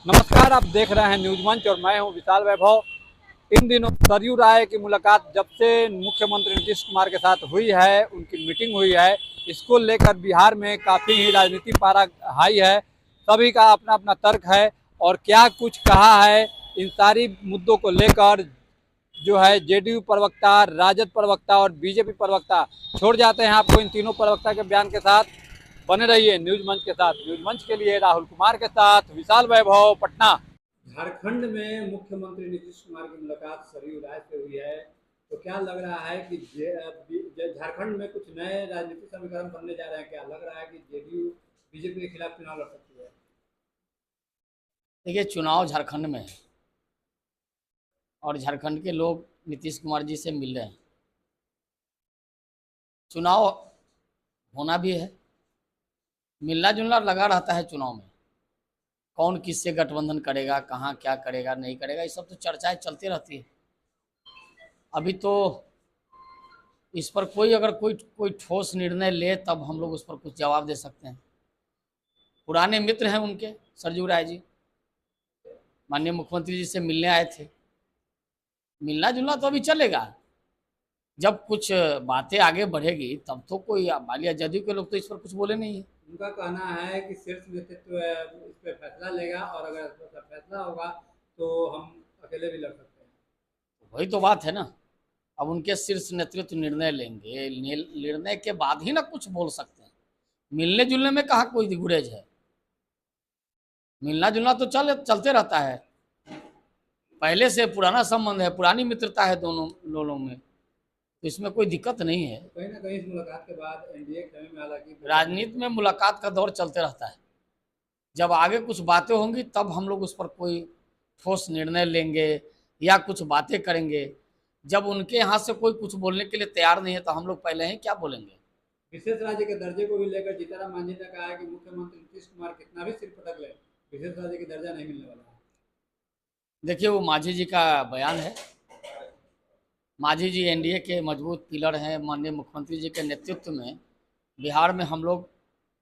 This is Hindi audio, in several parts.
नमस्कार, आप देख रहे हैं न्यूज मंच और मैं हूं विशाल वैभव। इन दिनों सरयू राय की मुलाकात जब से मुख्यमंत्री नीतीश कुमार के साथ हुई है, उनकी मीटिंग हुई है, इसको लेकर बिहार में काफ़ी ही राजनीतिक पारा हाई है। सभी का अपना अपना तर्क है और क्या कुछ कहा है इन सारी मुद्दों को लेकर जो है जेडीयू प्रवक्ता, राजद प्रवक्ता और बीजेपी प्रवक्ता। छोड़ जाते हैं आपको इन तीनों प्रवक्ता के बयान के साथ। बने रहिए न्यूज मंच के साथ। न्यूज मंच के लिए राहुल कुमार के साथ विशाल वैभव, पटना। झारखंड में मुख्यमंत्री नीतीश कुमार की मुलाकात सरयू राय से हुई है, तो क्या लग रहा है कि झारखंड में कुछ नए राजनीतिक समीकरण बनने जा रहे हैं? क्या लग रहा है कि जेडीयू बीजेपी के खिलाफ चुनाव लड़ सकती है? देखिए, चुनाव झारखंड में है और झारखंड के लोग नीतीश कुमार जी से मिल रहे हैं। चुनाव होना भी है, मिलना जुलना लगा रहता है चुनाव में। कौन किससे गठबंधन करेगा, कहाँ क्या करेगा, नहीं करेगा, ये सब तो चर्चाएं चलती रहती है। अभी तो इस पर कोई अगर कोई कोई ठोस निर्णय ले तब हम लोग उस पर कुछ जवाब दे सकते हैं। पुराने मित्र हैं उनके, सरयू राय जी माननीय मुख्यमंत्री जी से मिलने आए थे। मिलना जुलना तो अभी चलेगा, जब कुछ बातें आगे बढ़ेगी तब तो कोई मालिया जदयू के लोग तो इस पर कुछ बोले नहीं है। उनका कहना है कि शीर्ष नेतृत्व इस पर फैसला लेगा और अगर ऐसा फैसला होगा तो हम अकेले भी लड़ सकते हैं। वही तो बात है ना, अब उनके शीर्ष नेतृत्व निर्णय लेंगे, निर्णय के बाद ही ना कुछ बोल सकते हैं। मिलने जुलने में कहाँ कोई गुरेज है, मिलना जुलना तो चलते रहता है। पहले से पुराना संबंध है, पुरानी मित्रता है दोनों लोगों में, तो इसमें कोई दिक्कत नहीं है। कहीं ना कहीं इस मुलाकात के बाद एनडीए के समय में हालांकि राजनीति में मुलाकात का दौर चलते रहता है। जब आगे कुछ बातें होंगी तब हम लोग उस पर कोई ठोस निर्णय लेंगे या कुछ बातें करेंगे। जब उनके यहाँ से कोई कुछ बोलने के लिए तैयार नहीं है तो हम लोग पहले ही क्या बोलेंगे। विशेष राज्य के दर्जे को भी लेकर जीतनराम मांझी ने कहा है कि मुख्यमंत्री नीतीश कुमार कितना भी सिर पटक ले, विशेष राज्य का दर्जा नहीं मिलने वाला है। देखिए, वो मांझी जी का बयान है। मांझी जी एनडीए के मजबूत पिलर हैं। माननीय मुख्यमंत्री जी के नेतृत्व में बिहार में हम लोग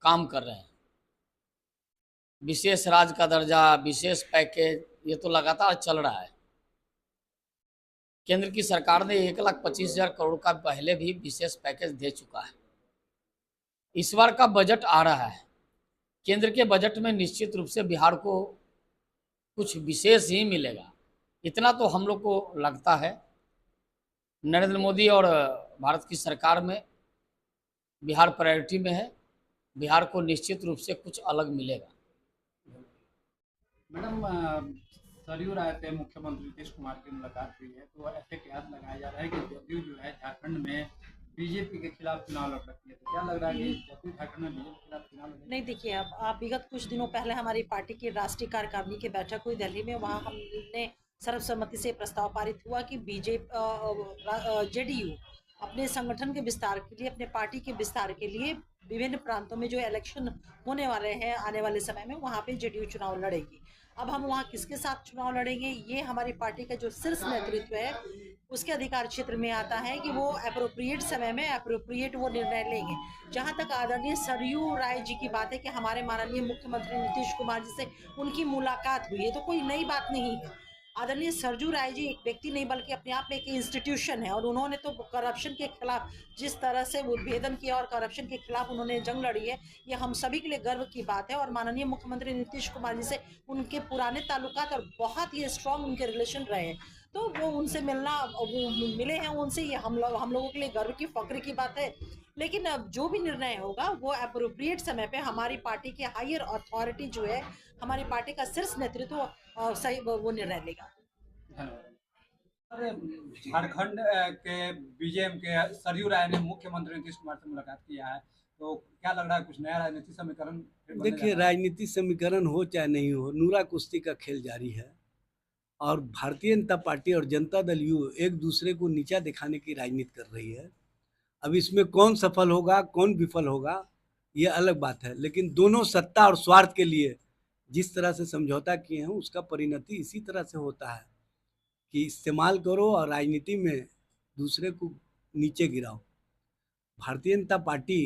काम कर रहे हैं। विशेष राज्य का दर्जा, विशेष पैकेज, ये तो लगातार चल रहा है। केंद्र की सरकार ने 1,25,000 करोड़ का पहले भी विशेष पैकेज दे चुका है। इस बार का बजट आ रहा है, केंद्र के बजट में निश्चित रूप से बिहार को कुछ विशेष ही मिलेगा, इतना तो हम लोग को लगता है। नरेंद्र मोदी और भारत की सरकार में बिहार प्रायोरिटी में है, बिहार को निश्चित रूप से कुछ अलग मिलेगा। मैडम, सरयू राय से मुख्यमंत्री नीतीश कुमार की मुलाकात हुई है, तो ऐसे कयास लगाया जा रहा है कि जदयू जो है झारखंड में बीजेपी के खिलाफ चुनाव लड़ सकती है, तो क्या लग रहा है कि जदयू झारखंड में बीजेपी के खिलाफ चुनाव लड़ेगी? नहीं, देखिए, अब आप विगत कुछ दिनों पहले हमारी पार्टी की राष्ट्रीय कार्यकारिणी की बैठक हुई दिल्ली में। वहाँ हमने सर्वसम्मति से प्रस्ताव पारित हुआ कि जेडीयू अपने संगठन के विस्तार के लिए, अपने पार्टी के विस्तार के लिए विभिन्न प्रांतों में जो इलेक्शन होने वाले हैं आने वाले समय में, वहाँ पे जेडीयू चुनाव लड़ेगी। अब हम वहाँ किसके साथ चुनाव लड़ेंगे, ये हमारी पार्टी का जो शीर्ष नेतृत्व है उसके अधिकार क्षेत्र में आता है कि वो अप्रोप्रिएट समय में अप्रोप्रिएट वो निर्णय लेंगे। जहाँ तक आदरणीय सरयू राय जी की बात है कि हमारे माननीय मुख्यमंत्री नीतीश कुमार जी से उनकी मुलाकात हुई है, तो कोई नई बात नहीं है। आदरणीय सरयू राय जी एक व्यक्ति नहीं बल्कि अपने आप में एक इंस्टीट्यूशन है, और उन्होंने तो करप्शन के खिलाफ जिस तरह से उद्भेदन किया और करप्शन के खिलाफ उन्होंने जंग लड़ी है, ये हम सभी के लिए गर्व की बात है। और माननीय मुख्यमंत्री नीतीश कुमार जी से उनके पुराने ताल्लुकात और बहुत ही स्ट्रांग उनके रिलेशन रहे हैं, तो वो उनसे मिलना, वो मिले हैं उनसे, ये हम लोगों के लिए गर्व की, फक्र की बात है। लेकिन अब जो भी निर्णय होगा वो अप्रोप्रिएट समय पे हमारी पार्टी के हायर अथॉरिटी जो है, हमारी पार्टी का शीर्ष नेतृत्व सही वो निर्णय लेगा। अरे, झारखंड के बीजेएम के सरयू राय ने मुख्यमंत्री नीतीश कुमार से मुलाकात किया है, तो क्या लग रहा है कुछ नया राजनीतिक समीकरण फिर बनने जा देखिए, रहा है? राजनीतिक समीकरण हो चाहे नहीं हो, नूरा कुश्ती का खेल जारी है और भारतीय जनता पार्टी और जनता दल यू एक दूसरे को नीचा दिखाने की राजनीति कर रही है। अब इसमें कौन सफल होगा, कौन विफल होगा, ये अलग बात है, लेकिन दोनों सत्ता और स्वार्थ के लिए जिस तरह से समझौता किए हैं उसका परिणति इसी तरह से होता है कि इस्तेमाल करो और राजनीति में दूसरे को नीचे गिराओ। भारतीय जनता पार्टी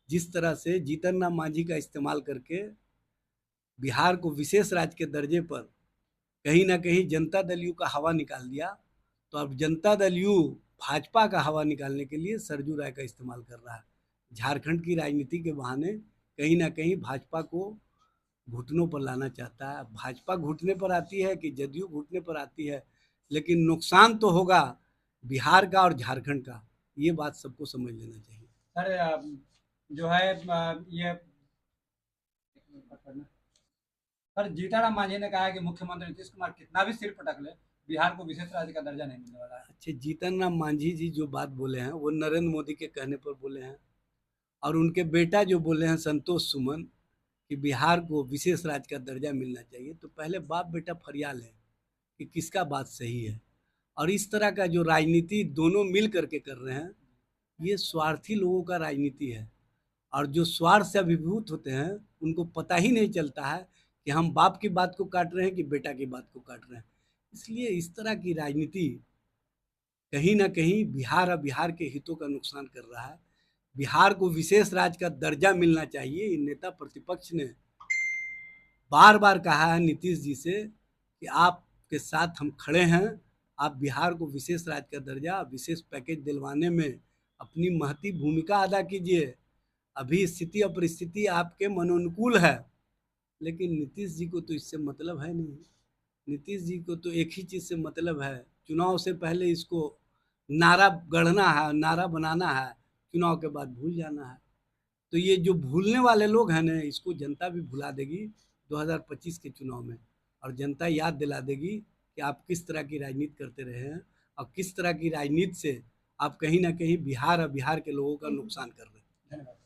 जिस तरह से जीतन राम मांझी का इस्तेमाल करके बिहार को विशेष राज्य के दर्जे पर कहीं ना कहीं जनता दल यू का हवा निकाल दिया। तो अब जनता दल यू भाजपा का हवा निकालने के लिए सरजू राय का इस्तेमाल कर रहा है। झारखंड की राजनीति के बहाने कहीं ना कहीं भाजपा को घुटनों पर लाना चाहता है। भाजपा घुटने पर आती है कि जदयू घुटने पर आती है, लेकिन नुकसान तो होगा बिहार का और झारखंड का, ये बात सबको समझ लेना चाहिए। सर जो है ये सर जीतन राम मांझी ने कहा है कि मुख्यमंत्री नीतीश कुमार कितना भी सिर पटक ले, बिहार को विशेष राज्य का दर्जा नहीं मिलने वाला है। अच्छा, जीतन राम मांझी जी जो बात बोले हैं वो नरेंद्र मोदी के कहने पर बोले हैं, और उनके बेटा जो बोले हैं संतोष सुमन कि बिहार को विशेष राज्य का दर्जा मिलना चाहिए, तो पहले बाप बेटा फरियाल है कि किसका बात सही है। और इस तरह का जो राजनीति दोनों मिल करके कर रहे हैं, ये स्वार्थी लोगों का राजनीति है। और जो स्वार्थ से अभिभूत होते हैं उनको पता ही नहीं चलता है कि हम बाप की बात को काट रहे हैं कि बेटा की बात को काट रहे हैं। इसलिए इस तरह की राजनीति कहीं ना कहीं बिहार और बिहार के हितों का नुकसान कर रहा है। बिहार को विशेष राज्य का दर्जा मिलना चाहिए। इन नेता प्रतिपक्ष ने बार बार कहा है नीतीश जी से कि आपके साथ हम खड़े हैं, आप बिहार को विशेष राज्य का दर्जा, विशेष पैकेज दिलवाने में अपनी महती भूमिका अदा कीजिए। अभी स्थिति और परिस्थिति आपके मनोनुकूल है, लेकिन नीतीश जी को तो इससे मतलब है नहीं। नीतीश जी को तो एक ही चीज़ से मतलब है, चुनाव से पहले इसको नारा गढ़ना है, नारा बनाना है, चुनाव के बाद भूल जाना है। तो ये जो भूलने वाले लोग हैं ना, इसको जनता भी भुला देगी 2025 के चुनाव में, और जनता याद दिला देगी कि आप किस तरह की राजनीति करते रहे हैं और किस तरह की राजनीति से आप कहीं ना कहीं बिहार और बिहार के लोगों का नुकसान कर रहे हैं। धन्यवाद।